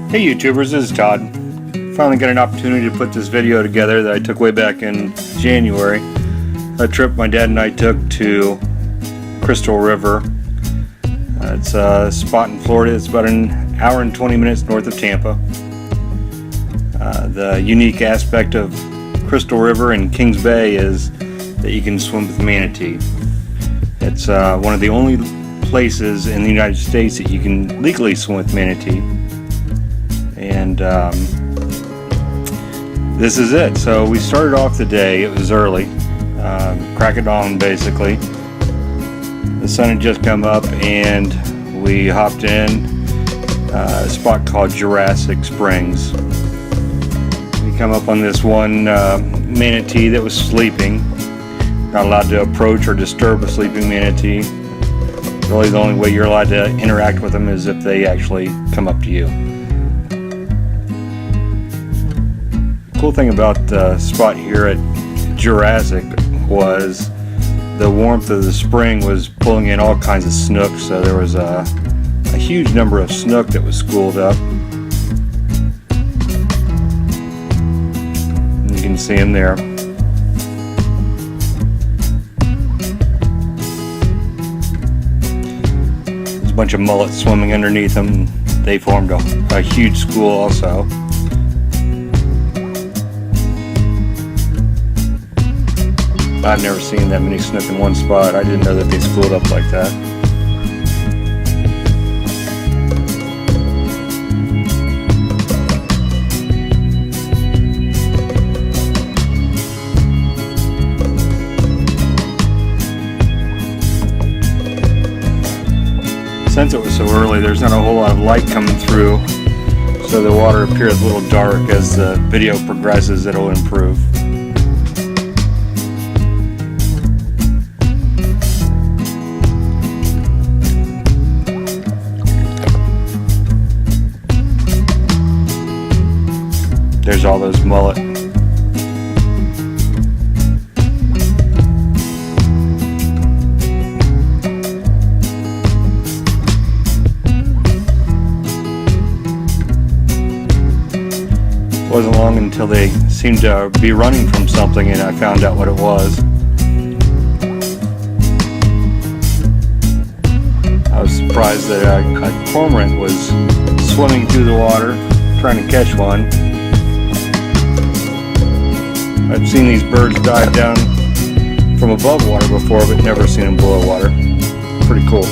Hey YouTubers, this is Todd. Finally got an opportunity to put this video together that I took way back in January. A trip my dad and I took to Crystal River. It's a spot in Florida. It's about an hour and 20 minutes north of Tampa. The unique aspect of Crystal River and Kings Bay is that you can swim with manatee. It's one of the only places in the United States that you can legally swim with manatee. And this is it. So we started off the day. It was early, crack of dawn basically. The sun had just come up and we hopped in a spot called Jurassic Springs. We come up on this one manatee that was sleeping. Not allowed to approach or disturb a sleeping manatee. Really the only way you're allowed to interact with them is if they actually come up to you. Cool thing about the spot here at Jurassic was the warmth of the spring was pulling in all kinds of snook, so there was a huge number of snook that was schooled up. And you can see them there. There's a bunch of mullets swimming underneath them. They formed a huge school also. I've never seen that many snook in one spot. I didn't know that they schooled up like that. Since it was so early, there's not a whole lot of light coming through, so the water appears a little dark. As the video progresses, it'll improve. There's all those mullet. It wasn't long until they seemed to be running from something and I found out what it was. I was surprised that a cormorant was swimming through the water trying to catch one. I've seen these birds dive down from above water before, but never seen them below water. Pretty cool.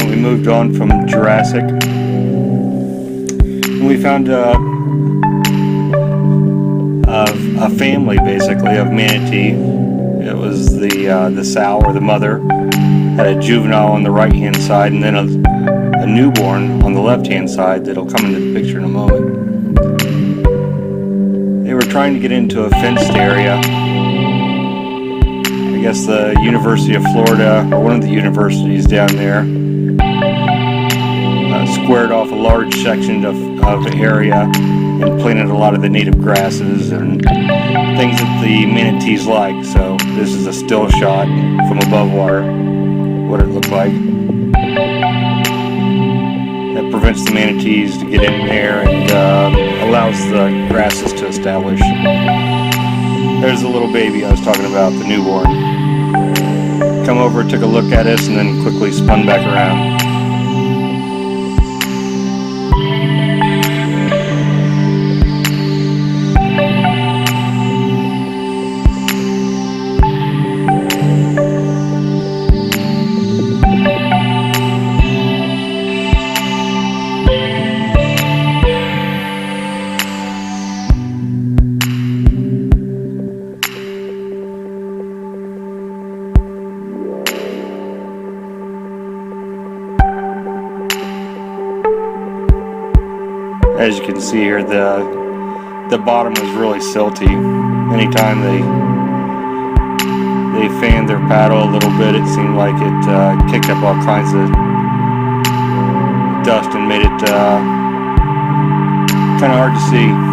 We moved on from Jurassic and we found a family basically of manatee. It was the sow or the mother had a juvenile on the right hand side and then a newborn on the left hand side that'll come into the picture in a moment. They were trying to get into a fenced area. I guess the University of Florida or one of the universities down there squared off a large section of area and planted a lot of the native grasses and things that the manatees like. So this is a still shot from above water, what it looked like. That prevents the manatees to get in there and allows the grasses to establish. There's the little baby I was talking about, the newborn. Come over, took a look at us, and then quickly spun back around. as you can see here, the bottom was really silty. Anytime they fanned their paddle a little bit, it seemed like it kicked up all kinds of dust and made it kind of hard to see.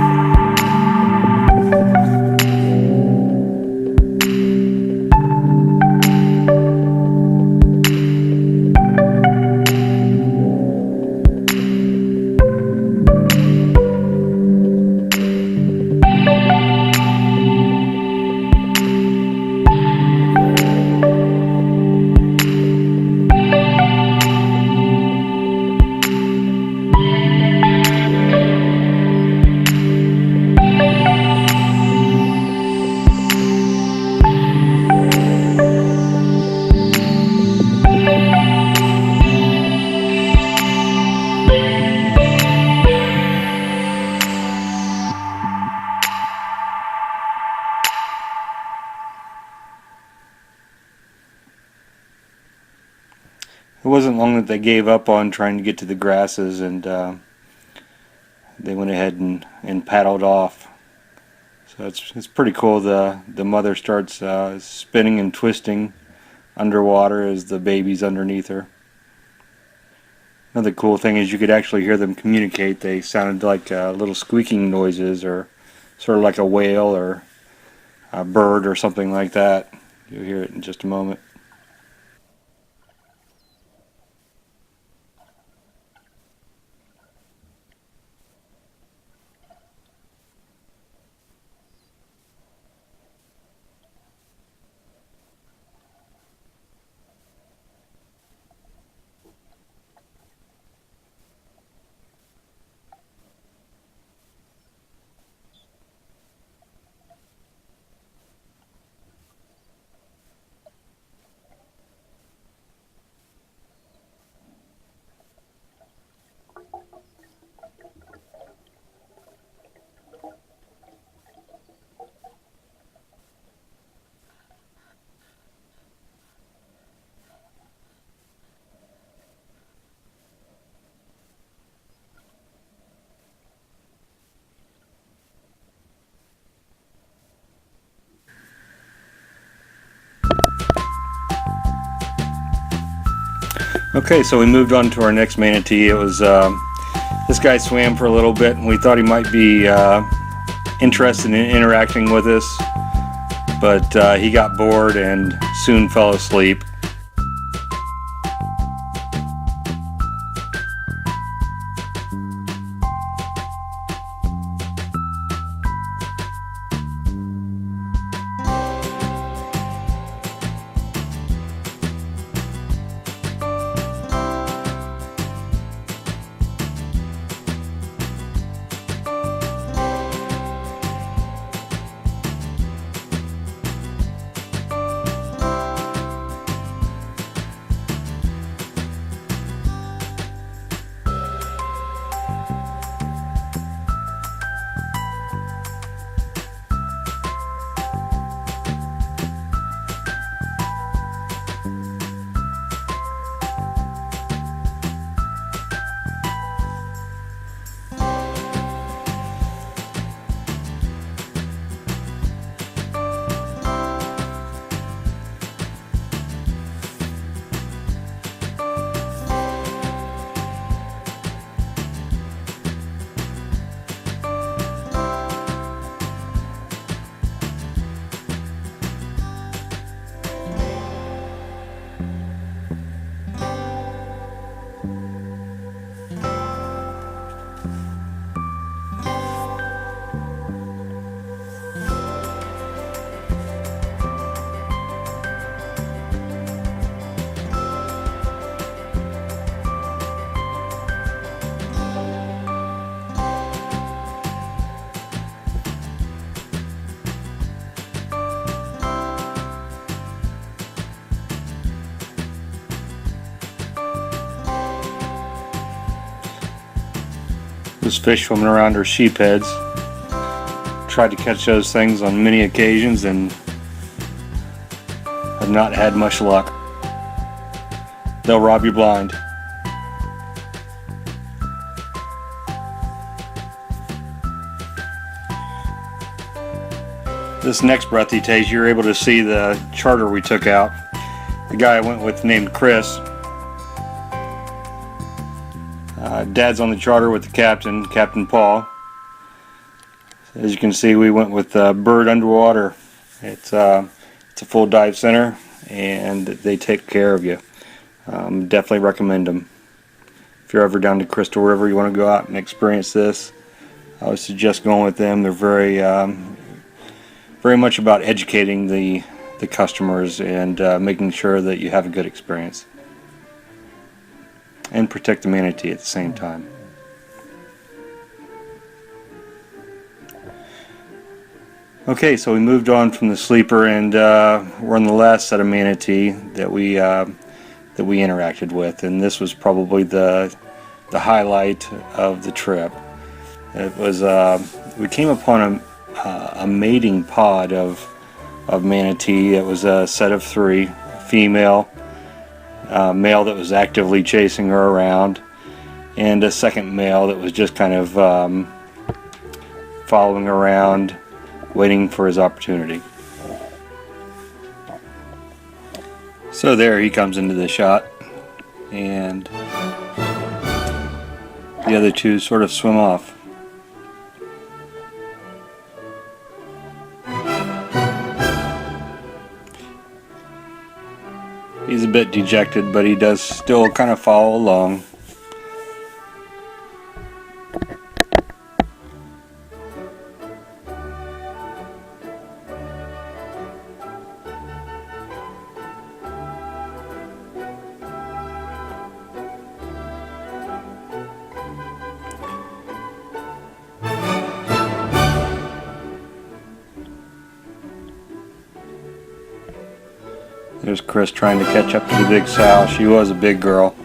It wasn't long that they gave up on trying to get to the grasses, and they went ahead and paddled off. So it's pretty cool. The mother starts spinning and twisting underwater as the baby's underneath her. Another cool thing is you could actually hear them communicate. They sounded like little squeaking noises, or sort of like a whale or a bird or something like that. You'll hear it in just a moment. Okay, so we moved on to our next manatee. It was this guy swam for a little bit, and we thought he might be interested in interacting with us, but he got bored and soon fell asleep. Those fish swimming around are sheepheads. Tried to catch those things on many occasions and have not had much luck. They'll rob you blind. This next breathtaking, you're able to see the charter we took out. The guy I went with named Chris. Dad's on the charter with the captain, Captain Paul. As you can see, we went with Bird Underwater. It's a full dive center, and they take care of you. Definitely recommend them. If you're ever down to Crystal River, you want to go out and experience this, I would suggest going with them. They're very much about educating the customers and making sure that you have a good experience and protect the manatee at the same time. Okay, so we moved on from the sleeper, and we're on the last set of manatee that we interacted with, and this was probably the highlight of the trip. It was we came upon a mating pod of manatee. It was a set of 3, female, male that was actively chasing her around, and a second male that was just kind of following around, waiting for his opportunity. So there he comes into the shot, and the other 2 sort of swim off. He's a bit dejected, but he does still kind of follow along. There's Chris trying to catch up to the big sow. She was a big girl.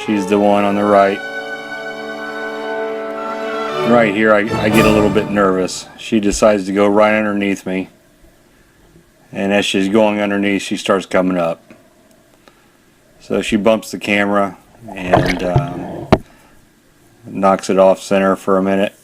She's the one on the right. Right here I get a little bit nervous. She decides to go right underneath me. And as she's going underneath, she starts coming up. So she bumps the camera and knocks it off center for a minute.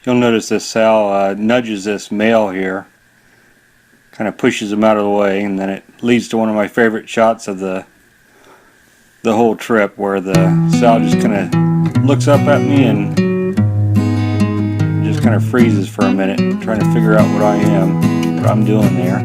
You'll notice this sow nudges this male here, kind of pushes him out of the way, and then it leads to one of my favorite shots of the whole trip, where the sow just kind of looks up at me and just kind of freezes for a minute, trying to figure out what I'm doing there.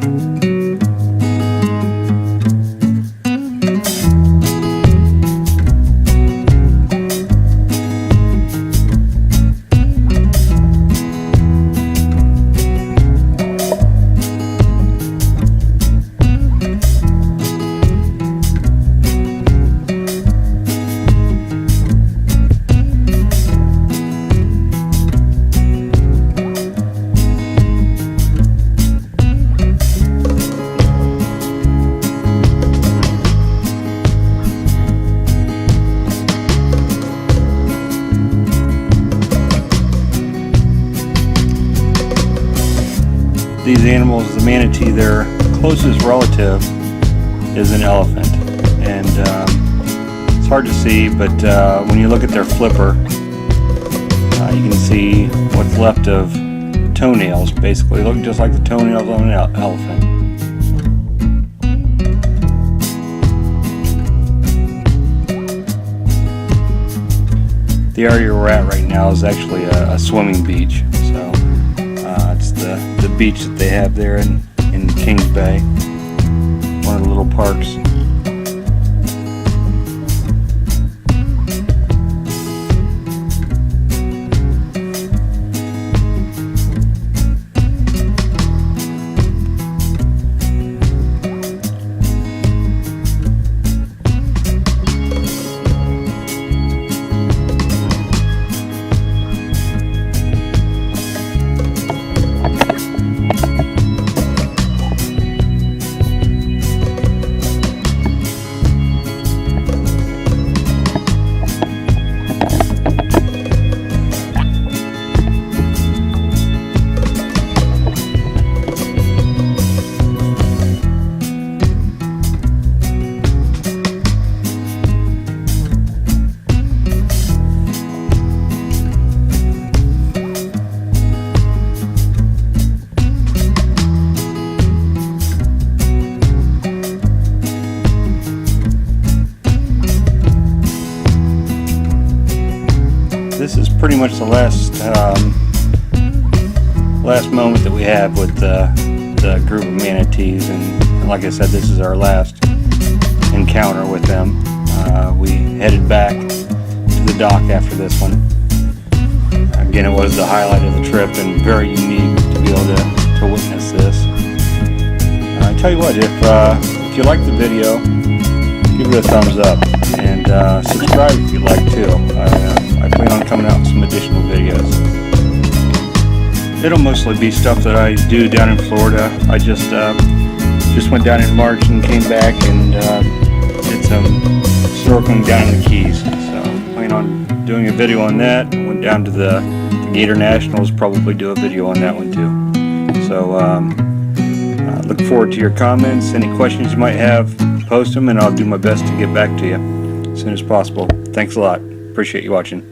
These animals, the manatee, their closest relative is an elephant, and it's hard to see, but when you look at their flipper, you can see what's left of toenails. Basically look just like the toenails on an elephant. The area we're at right now is actually a swimming beach, so it's the beach that they have there in Kings Bay, one of the little parks. pretty much the last moment that we have with the group of manatees, and like I said, this is our last encounter with them. We headed back to the dock after this one. Again, it was the highlight of the trip and very unique to be able to witness this. I tell you what, if you like the video, give it a thumbs up, and subscribe if you'd like too. I plan on coming out with some additional videos. It'll mostly be stuff that I do down in Florida. I just went down in March and came back and did some snorkeling down in the Keys. So I plan on doing a video on that. Went down to the Gator Nationals, probably do a video on that one too. So look forward to your comments. Any questions you might have, post them, and I'll do my best to get back to you as soon as possible. Thanks a lot. Appreciate you watching.